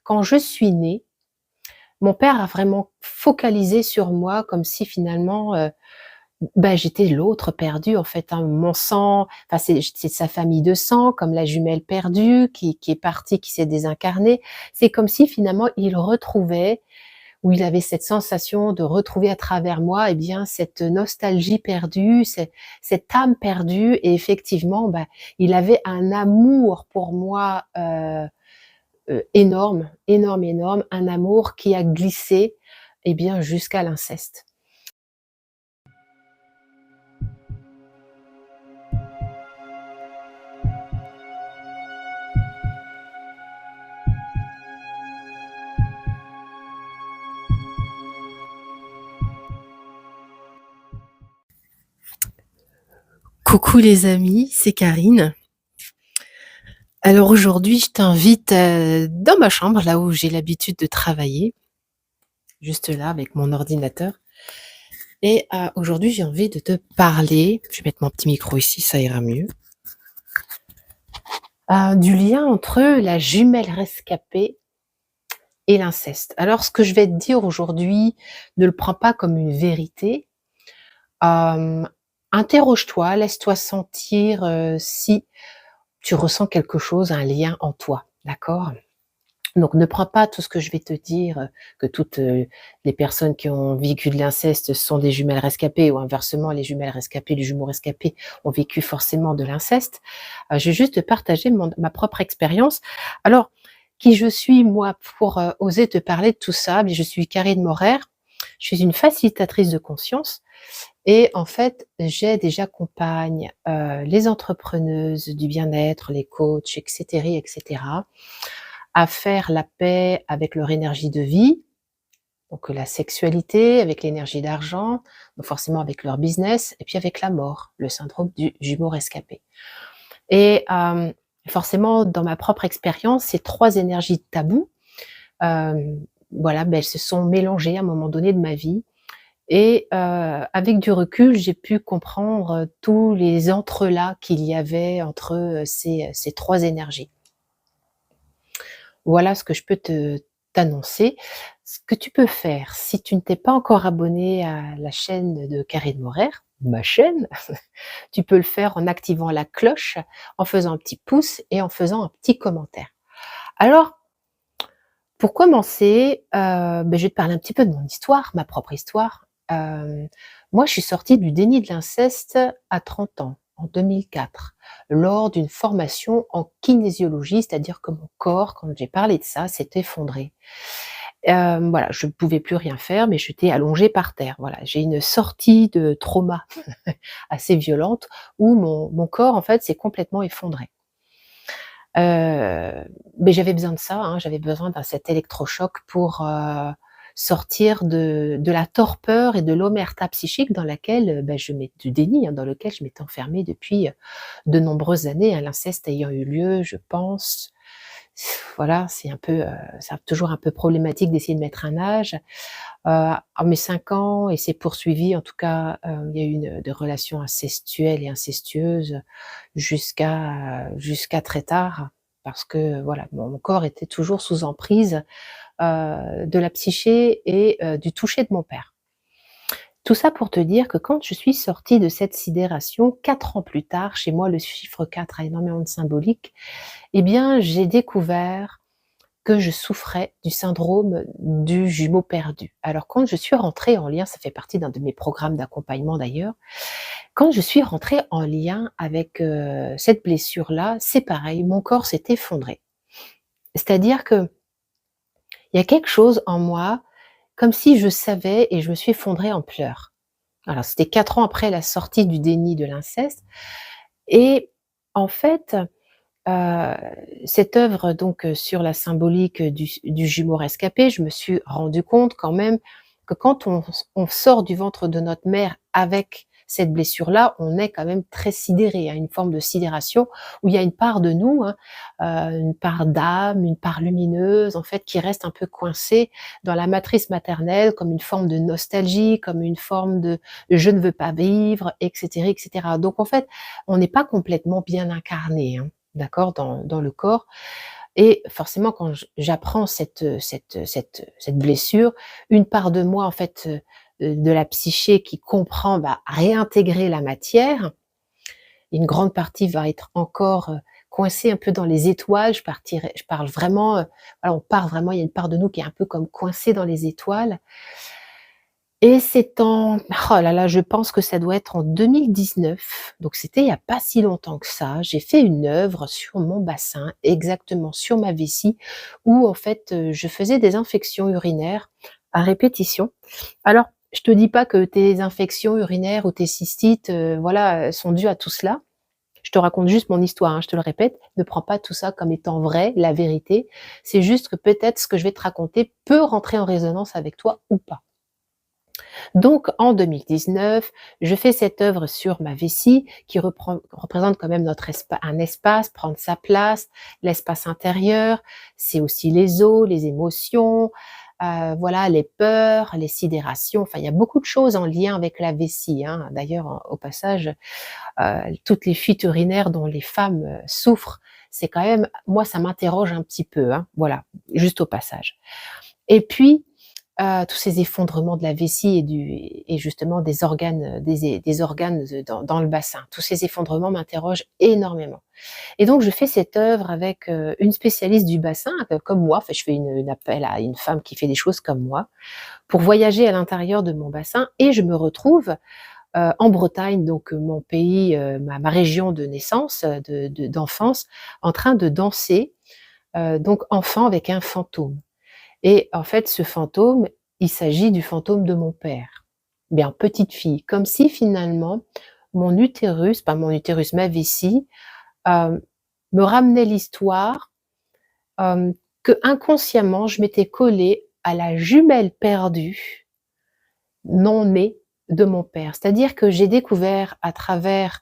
quand je suis née, mon père a vraiment focalisé sur moi comme si finalement, j'étais l'autre perdue en fait, hein. Mon sang, enfin c'est sa famille de sang, comme la jumelle perdue qui est partie, qui s'est désincarnée. C'est comme si finalement il retrouvait, ou il avait cette sensation de retrouver à travers moi, eh bien, cette nostalgie perdue, cette âme perdue. Et effectivement, il avait un amour pour moi, énorme, énorme, énorme, un amour qui a glissé, eh bien, jusqu'à l'inceste. Coucou les amis, c'est Karine. Alors aujourd'hui, je t'invite dans ma chambre, là où j'ai l'habitude de travailler, juste là avec mon ordinateur. Et aujourd'hui, j'ai envie de te parler, je vais mettre mon petit micro ici, ça ira mieux, du lien entre la jumelle rescapée et l'inceste. Alors ce que je vais te dire aujourd'hui, ne le prends pas comme une vérité. Interroge-toi, laisse-toi sentir si tu ressens quelque chose, un lien en toi, d'accord? Donc ne prends pas tout ce que je vais te dire, que toutes, les personnes qui ont vécu de l'inceste sont des jumelles rescapées, ou inversement les jumelles rescapées, les jumeaux rescapés ont vécu forcément de l'inceste. Je vais juste te partager ma propre expérience. Alors, qui je suis moi pour, oser te parler de tout ça? Je suis Karine Morer, je suis une facilitatrice de conscience et en fait, j'aide et j'accompagne, les entrepreneuses du bien-être, les coachs et cetera, à faire la paix avec leur énergie de vie, donc la sexualité, avec l'énergie d'argent, donc forcément avec leur business, et puis avec la mort, le syndrome du jumeau rescapé. Et forcément, dans ma propre expérience, ces 3 énergies tabous, voilà, elles se sont mélangées à un moment donné de ma vie. Et avec du recul, j'ai pu comprendre tous les entrelacs qu'il y avait entre ces 3 énergies. Voilà ce que je peux t'annoncer. Ce que tu peux faire, si tu ne t'es pas encore abonné à la chaîne de Karine Morer, ma chaîne, tu peux le faire en activant la cloche, en faisant un petit pouce et en faisant un petit commentaire. Alors, pour commencer, je vais te parler un petit peu de mon histoire, ma propre histoire. Moi, je suis sortie du déni de l'inceste à 30 ans, en 2004, lors d'une formation en kinésiologie, c'est-à-dire que mon corps, quand j'ai parlé de ça, s'est effondré. Voilà, je ne pouvais plus rien faire, mais j'étais allongée par terre. Voilà, j'ai une sortie de trauma assez violente où mon corps, en fait, s'est complètement effondré. Mais j'avais besoin de ça, hein, j'avais besoin d'un cet électrochoc pour, sortir de la torpeur et de l'omerta psychique dans laquelle, du déni, hein, dans lequel je m'étais enfermée depuis, de nombreuses années, hein, l'inceste ayant eu lieu, je pense, voilà, c'est toujours un peu problématique d'essayer de mettre un âge. À mes 5 ans, et c'est poursuivi, en tout cas, il y a eu des relations incestuelles et incestueuses jusqu'à très tard, parce que voilà, mon corps était toujours sous emprise, de la psyché et du toucher de mon père. Tout ça pour te dire que quand je suis sortie de cette sidération, 4 ans plus tard, chez moi le chiffre 4 a énormément de symbolique, eh bien j'ai découvert que je souffrais du syndrome du jumeau perdu. Alors quand je suis rentrée en lien, ça fait partie d'un de mes programmes d'accompagnement d'ailleurs, quand je suis rentrée en lien avec, cette blessure-là, c'est pareil, mon corps s'est effondré. C'est-à-dire qu'il y a quelque chose en moi, comme si je savais, et je me suis effondrée en pleurs. Alors c'était 4 ans après la sortie du déni de l'inceste, et en fait, Heu, cette œuvre donc, sur la symbolique du jumeau rescapé, je me suis rendu compte quand même que quand on sort du ventre de notre mère avec cette blessure-là, on est quand même très sidéré, hein, une forme de sidération où il y a une part de nous, hein, une part d'âme, une part lumineuse en fait qui reste un peu coincée dans la matrice maternelle, comme une forme de nostalgie, comme une forme de «je ne veux pas vivre» et cetera. Donc en fait, on n'est pas complètement bien incarné, hein. D'accord? Dans le corps, et forcément quand j'apprends cette blessure, une part de moi en fait, de la psyché qui comprend va réintégrer la matière. Une grande partie va être encore, coincée un peu dans les étoiles. Je parle vraiment, voilà, on part vraiment, il y a une part de nous qui est un peu comme coincée dans les étoiles et c'est en oh là là, je pense que ça doit être en 2019, donc c'était il y a pas si longtemps que ça. J'ai fait une œuvre sur mon bassin, exactement sur ma vessie, où en fait, je faisais des infections urinaires à répétition. Alors, je te dis pas que tes infections urinaires ou tes cystites, voilà, sont dues à tout cela. Je te raconte juste mon histoire, hein, je te le répète, ne prends pas tout ça comme étant vrai, la vérité. C'est juste que peut-être ce que je vais te raconter peut rentrer en résonance avec toi ou pas. Donc en 2019, je fais cette œuvre sur ma vessie qui représente quand même un espace, prendre sa place, l'espace intérieur. C'est aussi les os, les émotions, voilà, les peurs, les sidérations. Enfin, il y a beaucoup de choses en lien avec la vessie, hein. D'ailleurs, au passage, toutes les fuites urinaires dont les femmes souffrent, c'est quand même, moi, ça m'interroge un petit peu, hein. Voilà, juste au passage. Et puis, tous ces effondrements de la vessie et justement des organes, des organes dans le bassin. Tous ces effondrements m'interrogent énormément. Et donc je fais cette œuvre avec, une spécialiste du bassin, comme moi. Enfin, je fais une appel à une femme qui fait des choses comme moi, pour voyager à l'intérieur de mon bassin et je me retrouve, en Bretagne, donc mon pays, ma région de naissance, d'enfance, en train de danser, donc enfant avec un fantôme. Et en fait, ce fantôme, il s'agit du fantôme de mon père, mais en petite fille. Comme si finalement mon utérus, pas mon utérus, ma vessie, hem, me ramenait l'histoire, qu'inconsciemment je m'étais collée à la jumelle perdue, non née, de mon père. C'est-à-dire que j'ai découvert à travers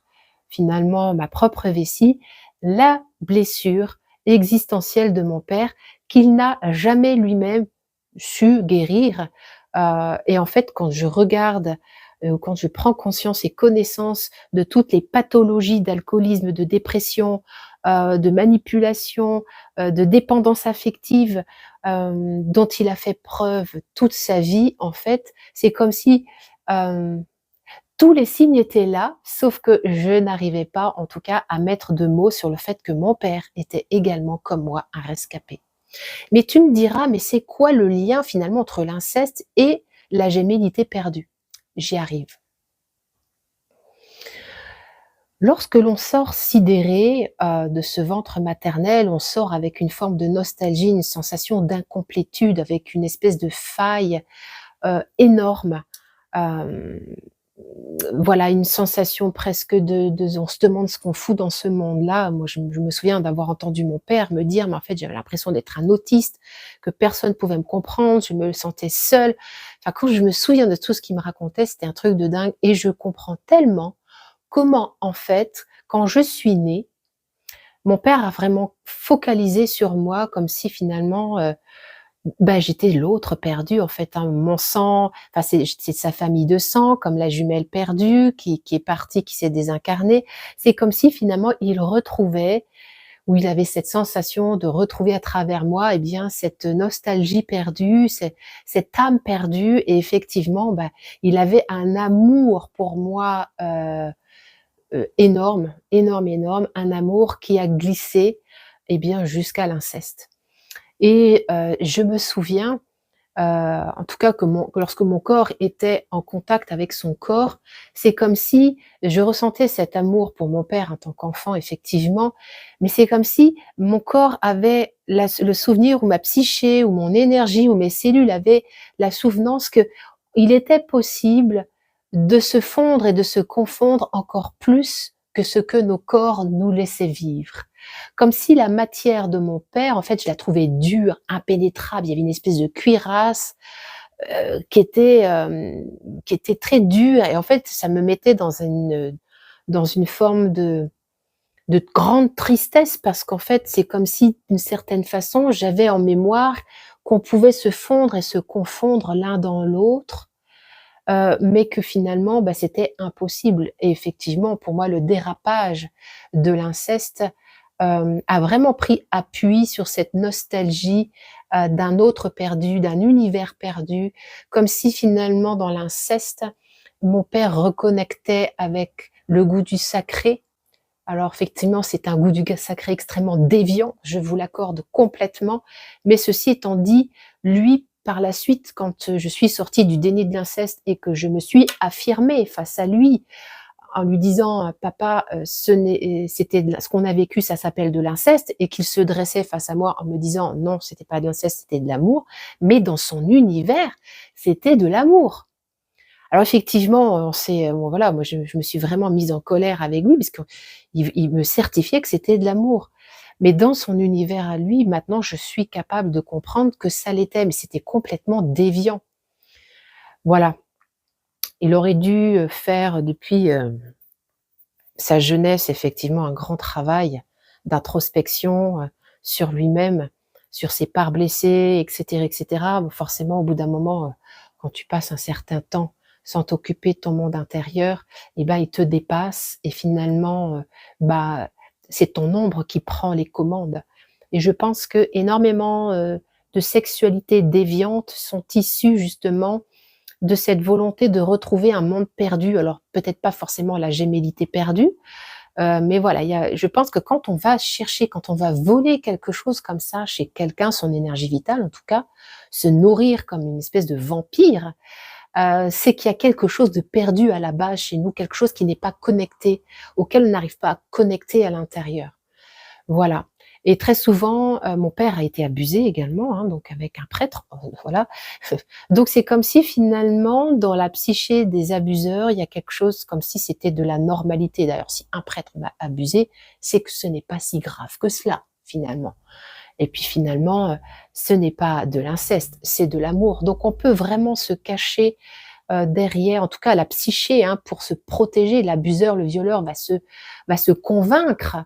finalement ma propre vessie, la blessure existentielle de mon père qu'il n'a jamais lui-même su guérir, et en fait, quand je regarde, quand je prends conscience et connaissance de toutes les pathologies d'alcoolisme, de dépression, de manipulation, de dépendance affective, dont il a fait preuve toute sa vie, en fait, c'est comme si, hem, tous les signes étaient là, sauf que je n'arrivais pas, en tout cas, à mettre de mots sur le fait que mon père était également, comme moi, un rescapé. Mais tu me diras: «Mais c'est quoi le lien finalement entre l'inceste et la gémellité perdue?» J'y arrive. Lorsque l'on sort sidéré, de ce ventre maternel, on sort avec une forme de nostalgie, une sensation d'incomplétude, avec une espèce de faille, énorme. Hem, voilà, une sensation presque de on se demande ce qu'on fout dans ce monde-là. Moi, je me souviens d'avoir entendu mon père me dire, mais en fait, j'avais l'impression d'être un autiste, que personne pouvait me comprendre, je me sentais seule. Enfin, quand je me souviens de tout ce qu'il me racontait, c'était un truc de dingue et je comprends tellement comment, en fait, quand je suis née, mon père a vraiment focalisé sur moi comme si finalement, bah, j'étais l'autre perdue en fait, hein. Mon sang, enfin c'est sa famille de sang, comme la jumelle perdue qui est partie, qui s'est désincarnée. C'est comme si finalement il retrouvait ou il avait cette sensation de retrouver à travers moi, eh bien, cette nostalgie perdue, cette âme perdue et effectivement, bah, il avait un amour pour moi, énorme, énorme, énorme, un amour qui a glissé, eh bien, jusqu'à l'inceste. Et je me souviens, en tout cas que lorsque mon corps était en contact avec son corps, c'est comme si je ressentais cet amour pour mon père en tant qu'enfant effectivement, mais c'est comme si mon corps avait le souvenir ou ma psyché ou mon énergie ou mes cellules avaient la souvenance qu'il était possible de se fondre et de se confondre encore plus que ce que nos corps nous laissaient vivre. Comme si la matière de mon père, en fait, je la trouvais dure, impénétrable. Il y avait une espèce de cuirasse, qui était très dure et en fait, ça me mettait dans une forme de grande tristesse parce qu'en fait, c'est comme si, d'une certaine façon, j'avais en mémoire qu'on pouvait se fondre et se confondre l'un dans l'autre, mais que finalement, bah, c'était impossible et effectivement, pour moi, le dérapage de l'inceste a vraiment pris appui sur cette nostalgie, d'un autre perdu, d'un univers perdu, comme si finalement dans l'inceste, mon père reconnectait avec le goût du sacré. Alors effectivement, c'est un goût du sacré extrêmement déviant, je vous l'accorde complètement, mais ceci étant dit, lui, par la suite, quand, je suis sortie du déni de l'inceste et que je me suis affirmée face à lui, en lui disant: «Papa, c'était de ce qu'on a vécu, ça s'appelle de l'inceste», et qu'il se dressait face à moi en me disant: «Non, c'était pas de l'inceste, c'était de l'amour», mais dans son univers, c'était de l'amour. Alors effectivement, on s'est, bon voilà, moi je me suis vraiment mise en colère avec lui parce qu'il me certifiait que c'était de l'amour. Mais dans son univers à lui, maintenant je suis capable de comprendre que ça l'était, mais c'était complètement déviant. Voilà. Il aurait dû, faire depuis, sa jeunesse effectivement un grand travail d'introspection, sur lui-même, sur ses parts blessées et cetera. Bon forcément au bout d'un moment, quand tu passes un certain temps sans t'occuper de ton monde intérieur, et ben, il te dépasse et finalement, bah, c'est ton ombre qui prend les commandes. Et je pense qu'énormément, de sexualités déviantes sont issues justement de cette volonté de retrouver un monde perdu. Alors peut-être pas forcément la gémellité perdue, mais voilà, je pense que quand on va chercher, quand on va voler quelque chose comme ça chez quelqu'un, son énergie vitale en tout cas, se nourrir comme une espèce de vampire, c'est qu'il y a quelque chose de perdu à la base chez nous, quelque chose qui n'est pas connecté, auquel on n'arrive pas à connecter à l'intérieur. Voilà. Et très souvent, mon père a été abusé également, hein, donc avec un prêtre, voilà. Donc c'est comme si finalement, dans la psyché des abuseurs, il y a quelque chose comme si c'était de la normalité. D'ailleurs, si un prêtre m'a abusé, c'est que ce n'est pas si grave que cela, finalement. Et puis finalement, ce n'est pas de l'inceste, c'est de l'amour. Donc on peut vraiment se cacher, derrière, en tout cas la psyché, hein, pour se protéger. L'abuseur, le violeur va se convaincre,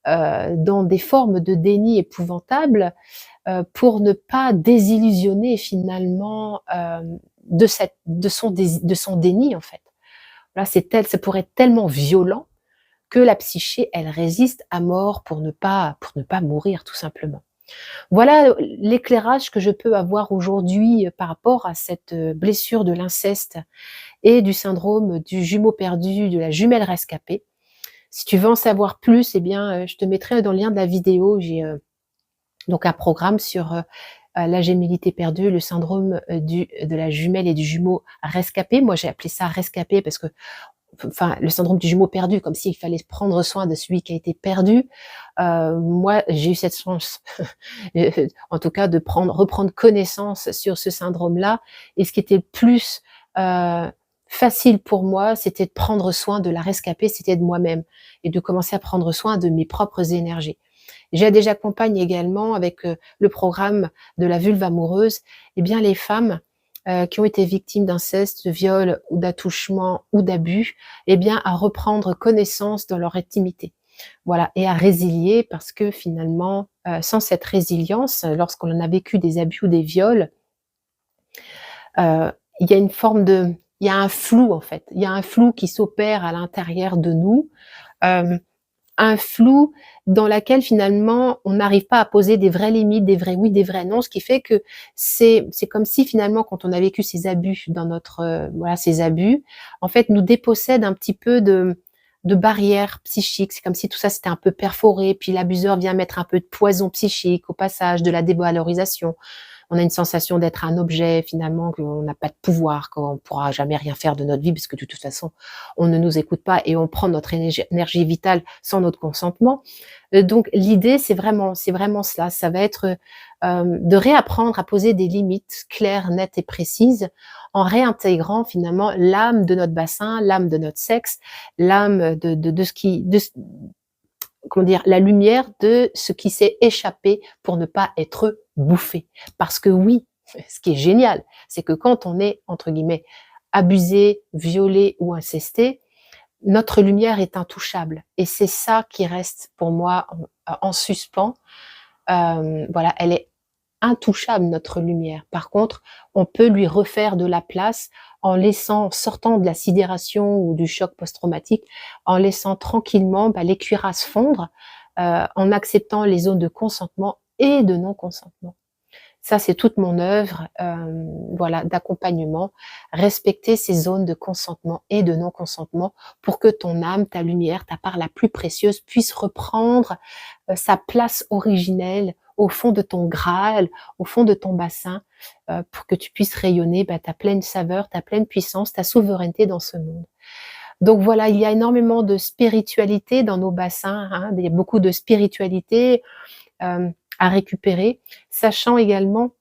dans des formes de déni épouvantables, pour ne pas désillusionner finalement, de son déni en fait. Là, ça pourrait être tellement violent que la psyché, elle résiste à mort pour ne pas mourir tout simplement. Voilà, l'éclairage que je peux avoir aujourd'hui, par rapport à cette, blessure de l'inceste et du syndrome du jumeau perdu, de la jumelle rescapée. Si tu veux en savoir plus, eh bien, je te mettrai dans le lien de la vidéo. J'ai, donc un programme sur, la gémellité perdue, le syndrome, de la jumelle et du jumeau rescapé. Moi, j'ai appelé ça rescapé parce que enfin, le syndrome du jumeau perdu, comme s'il fallait prendre soin de celui qui a été perdu. Moi, j'ai eu cette chance, en tout cas, de reprendre connaissance sur ce syndrome-là. Et ce qui était le plus facile pour moi, c'était de prendre soin de la rescapée, c'était de moi-même, et de commencer à prendre soin de mes propres énergies. J'accompagne également avec le programme de la vulve amoureuse, eh bien les femmes qui ont été victimes d'inceste, de viol ou d'attouchement ou d'abus, eh bien à reprendre connaissance dans leur intimité. Voilà, et à résilier parce que finalement, sans cette résilience, lorsqu'on en a vécu des abus ou des viols, il y a une forme de il y a un flou en fait. Il y a un flou qui s'opère à l'intérieur de nous, hem, un flou dans laquelle finalement on n'arrive pas à poser des vraies limites, des vrais oui, des vrais non, ce qui fait que c'est comme si finalement quand on a vécu ces abus dans notre, voilà, ces abus, en fait, nous dépossèdent un petit peu de barrières psychiques. C'est comme si tout ça c'était un peu perforé, puis l'abuseur vient mettre un peu de poison psychique au passage, de la dévalorisation. On a une sensation d'être un objet finalement, qu'on n'a pas de pouvoir, qu'on ne pourra jamais rien faire de notre vie parce que de toute façon, on ne nous écoute pas et on prend notre énergie vitale sans notre consentement. Donc l'idée, c'est vraiment cela. Ça va être, de réapprendre à poser des limites claires, nettes et précises, en réintégrant finalement l'âme de notre bassin, l'âme de notre sexe, l'âme de ce qui de ce comment dire? La lumière de ce qui s'est échappé pour ne pas être bouffé. Parce que oui, ce qui est génial, c'est que quand on est entre guillemets «abusé», violé ou incesté, notre lumière est intouchable et c'est ça qui reste pour moi en suspens. Voilà, elle est intouchable notre lumière. Par contre, on peut lui refaire de la place en laissant, sortant de la sidération ou du choc post-traumatique, en laissant tranquillement, les cuirasses fondre, en acceptant les zones de consentement et de non-consentement. Ça, c'est toute mon œuvre, voilà, d'accompagnement. Respecter ces zones de consentement et de non-consentement pour que ton âme, ta lumière, ta part la plus précieuse puisse reprendre sa place originelle au fond de ton Graal, au fond de ton bassin, pour que tu puisses rayonner ta pleine saveur, ta pleine puissance, ta souveraineté dans ce monde. Donc voilà, il y a énormément de spiritualité dans nos bassins, hein, il y a beaucoup de spiritualité à récupérer, sachant également,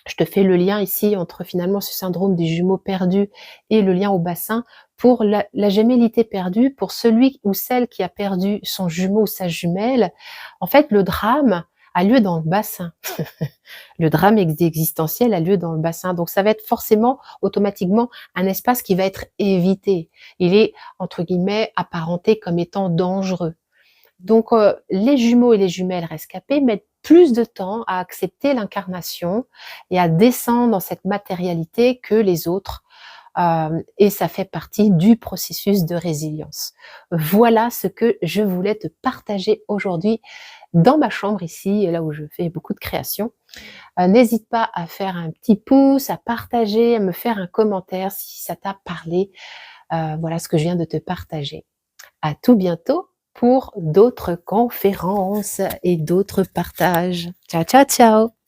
je te fais le lien ici entre finalement ce syndrome des jumeaux perdus et le lien au bassin, pour la gémellité perdue, pour celui ou celle qui a perdu son jumeau ou sa jumelle. En fait, le drame a lieu dans le bassin. Le drame existentiel a lieu dans le bassin. Donc ça va être forcément, automatiquement, un espace qui va être évité. Il est, entre guillemets, apparenté comme étant dangereux. Donc les jumeaux et les jumelles rescapés mettent plus de temps à accepter l'incarnation et à descendre dans cette matérialité que les autres. Et ça fait partie du processus de résilience. Voilà ce que je voulais te partager aujourd'hui dans ma chambre ici, là où je fais beaucoup de créations. N'hésite pas à faire un petit pouce, à partager, à me faire un commentaire si ça t'a parlé. Voilà ce que je viens de te partager. À tout bientôt pour d'autres conférences et d'autres partages. Ciao, ciao, ciao!